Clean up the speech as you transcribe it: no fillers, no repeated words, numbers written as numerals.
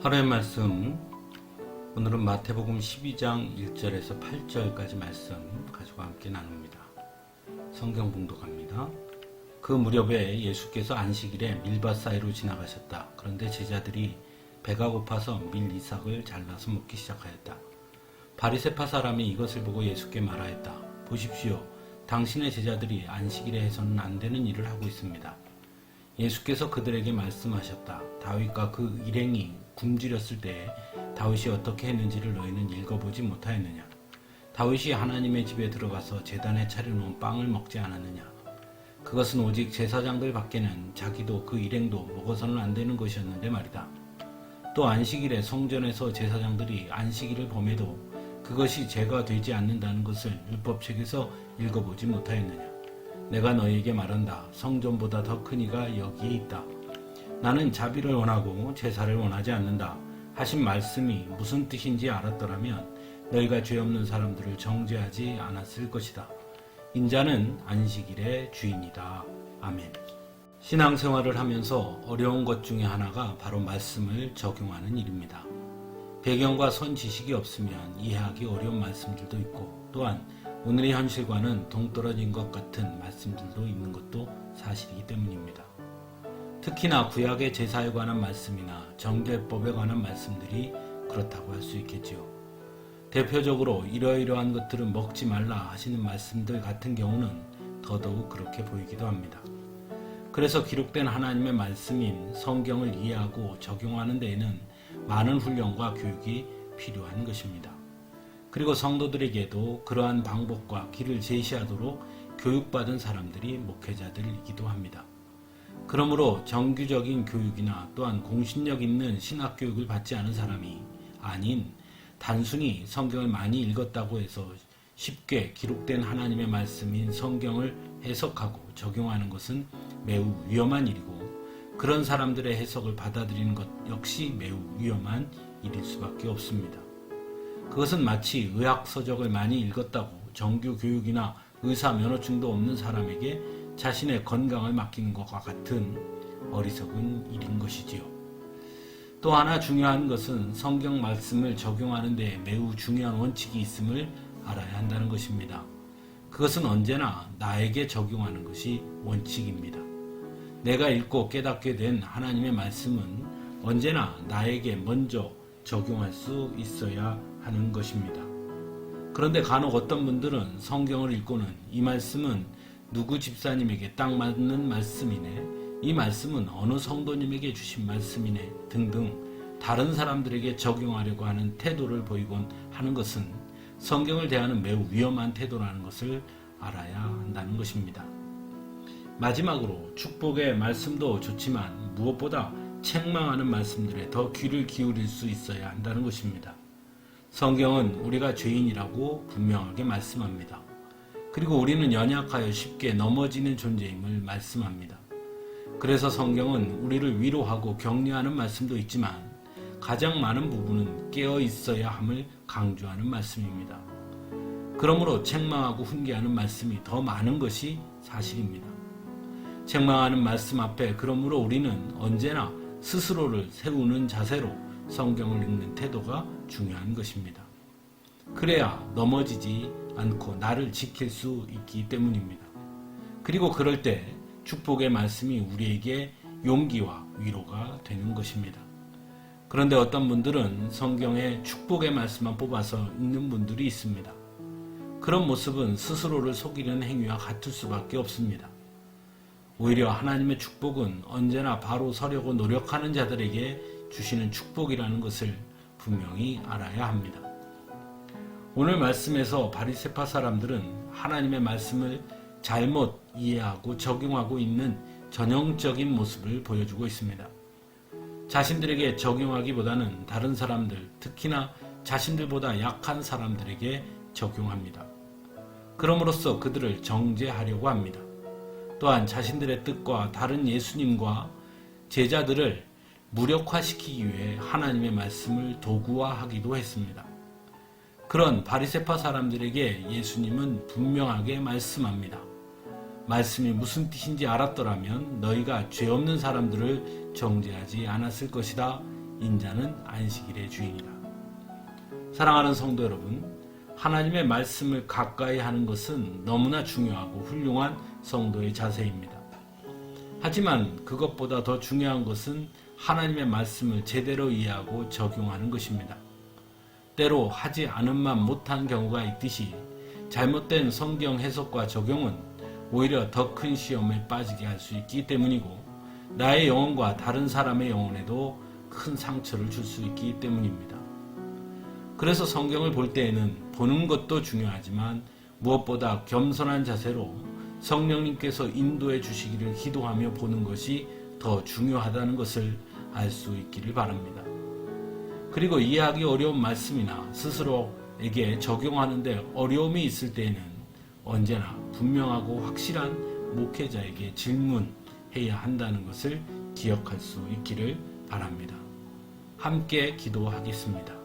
하루의 말씀, 오늘은 마태복음 12장 1절에서 8절까지 말씀 가지고 함께 나눕니다. 성경 봉독합니다. 그 무렵에 예수께서 안식일에 밀밭 사이로 지나가셨다. 그런데 제자들이 배가 고파서 밀 이삭을 잘라서 먹기 시작하였다. 바리새파 사람이 이것을 보고 예수께 말하였다. 보십시오. 당신의 제자들이 안식일에 해서는 안 되는 일을 하고 있습니다. 예수께서 그들에게 말씀하셨다. 다윗과 그 일행이 굶주렸을 때에 다윗이 어떻게 했는지를 너희는 읽어보지 못하였느냐? 다윗이 하나님의 집에 들어가서 제단에 차려놓은 빵을 먹지 않았느냐? 그것은 오직 제사장들 밖에는 자기도 그 일행도 먹어서는 안 되는 것이었는데 말이다. 또 안식일에 성전에서 제사장들이 안식일을 범해도 그것이 죄가 되지 않는다는 것을 율법책에서 읽어보지 못하였느냐? 내가 너희에게 말한다. 성전보다 더 큰 이가 여기에 있다. 나는 자비를 원하고 제사를 원하지 않는다 하신 말씀이 무슨 뜻인지 알았더라면 너희가 죄 없는 사람들을 정죄하지 않았을 것이다. 인자는 안식일의 주인이다. 아멘. 신앙생활을 하면서 어려운 것 중에 하나가 바로 말씀을 적용하는 일입니다. 배경과 선 지식이 없으면 이해하기 어려운 말씀들도 있고 또한 오늘의 현실과는 동떨어진 것 같은 말씀들도 있는 것도 사실이기 때문입니다. 특히나 구약의 제사에 관한 말씀이나 정죄법에 관한 말씀들이 그렇다고 할 수 있겠지요. 대표적으로 이러이러한 것들은 먹지 말라 하시는 말씀들 같은 경우는 더더욱 그렇게 보이기도 합니다. 그래서 기록된 하나님의 말씀인 성경을 이해하고 적용하는 데에는 많은 훈련과 교육이 필요한 것입니다. 그리고 성도들에게도 그러한 방법과 길을 제시하도록 교육받은 사람들이 목회자들이기도 합니다. 그러므로 정규적인 교육이나 또한 공신력 있는 신학교육을 받지 않은 사람이 아닌 단순히 성경을 많이 읽었다고 해서 쉽게 기록된 하나님의 말씀인 성경을 해석하고 적용하는 것은 매우 위험한 일이고 그런 사람들의 해석을 받아들이는 것 역시 매우 위험한 일일 수밖에 없습니다. 그것은 마치 의학서적을 많이 읽었다고 정규 교육이나 의사 면허증도 없는 사람에게 자신의 건강을 맡기는 것과 같은 어리석은 일인 것이지요. 또 하나 중요한 것은 성경 말씀을 적용하는 데 매우 중요한 원칙이 있음을 알아야 한다는 것입니다. 그것은 언제나 나에게 적용하는 것이 원칙입니다. 내가 읽고 깨닫게 된 하나님의 말씀은 언제나 나에게 먼저 적용할 수 있어야 하는 것입니다. 그런데 간혹 어떤 분들은 성경을 읽고는 이 말씀은 누구 집사님에게 딱 맞는 말씀이네, 이 말씀은 어느 성도님에게 주신 말씀이네 등등 다른 사람들에게 적용하려고 하는 태도를 보이곤 하는 것은 성경을 대하는 매우 위험한 태도라는 것을 알아야 한다는 것입니다. 마지막으로 축복의 말씀도 좋지만 무엇보다 책망하는 말씀들에 더 귀를 기울일 수 있어야 한다는 것입니다. 성경은 우리가 죄인이라고 분명하게 말씀합니다. 그리고 우리는 연약하여 쉽게 넘어지는 존재임을 말씀합니다. 그래서 성경은 우리를 위로하고 격려하는 말씀도 있지만 가장 많은 부분은 깨어 있어야 함을 강조하는 말씀입니다. 그러므로 책망하고 훈계하는 말씀이 더 많은 것이 사실입니다. 책망하는 말씀 앞에 그러므로 우리는 언제나 스스로를 세우는 자세로 성경을 읽는 태도가 중요한 것입니다. 그래야 넘어지지 않고 나를 지킬 수 있기 때문입니다. 그리고 그럴 때 축복의 말씀이 우리에게 용기와 위로가 되는 것입니다. 그런데 어떤 분들은 성경에 축복의 말씀만 뽑아서 읽는 분들이 있습니다. 그런 모습은 스스로를 속이는 행위와 같을 수밖에 없습니다. 오히려 하나님의 축복은 언제나 바로 서려고 노력하는 자들에게 주시는 축복이라는 것을 분명히 알아야 합니다. 오늘 말씀에서 바리새파 사람들은 하나님의 말씀을 잘못 이해하고 적용하고 있는 전형적인 모습을 보여주고 있습니다. 자신들에게 적용하기보다는 다른 사람들, 특히나 자신들보다 약한 사람들에게 적용합니다. 그럼으로써 그들을 정죄하려고 합니다. 또한 자신들의 뜻과 다른 예수님과 제자들을 무력화시키기 위해 하나님의 말씀을 도구화하기도 했습니다. 그런 바리새파 사람들에게 예수님은 분명하게 말씀합니다. 말씀이 무슨 뜻인지 알았더라면 너희가 죄 없는 사람들을 정죄하지 않았을 것이다. 인자는 안식일의 주인이라. 사랑하는 성도 여러분, 하나님의 말씀을 가까이 하는 것은 너무나 중요하고 훌륭한 성도의 자세입니다. 하지만 그것보다 더 중요한 것은 하나님의 말씀을 제대로 이해하고 적용하는 것입니다. 때로 하지 않은만 못한 경우가 있듯이 잘못된 성경 해석과 적용은 오히려 더 큰 시험에 빠지게 할 수 있기 때문이고, 나의 영혼과 다른 사람의 영혼에도 큰 상처를 줄 수 있기 때문입니다. 그래서 성경을 볼 때에는 보는 것도 중요하지만 무엇보다 겸손한 자세로 성령님께서 인도해 주시기를 기도하며 보는 것이 더 중요하다는 것을 알 수 있기를 바랍니다. 그리고 이해하기 어려운 말씀이나 스스로에게 적용하는데 어려움이 있을 때에는 언제나 분명하고 확실한 목회자에게 질문해야 한다는 것을 기억할 수 있기를 바랍니다. 함께 기도하겠습니다.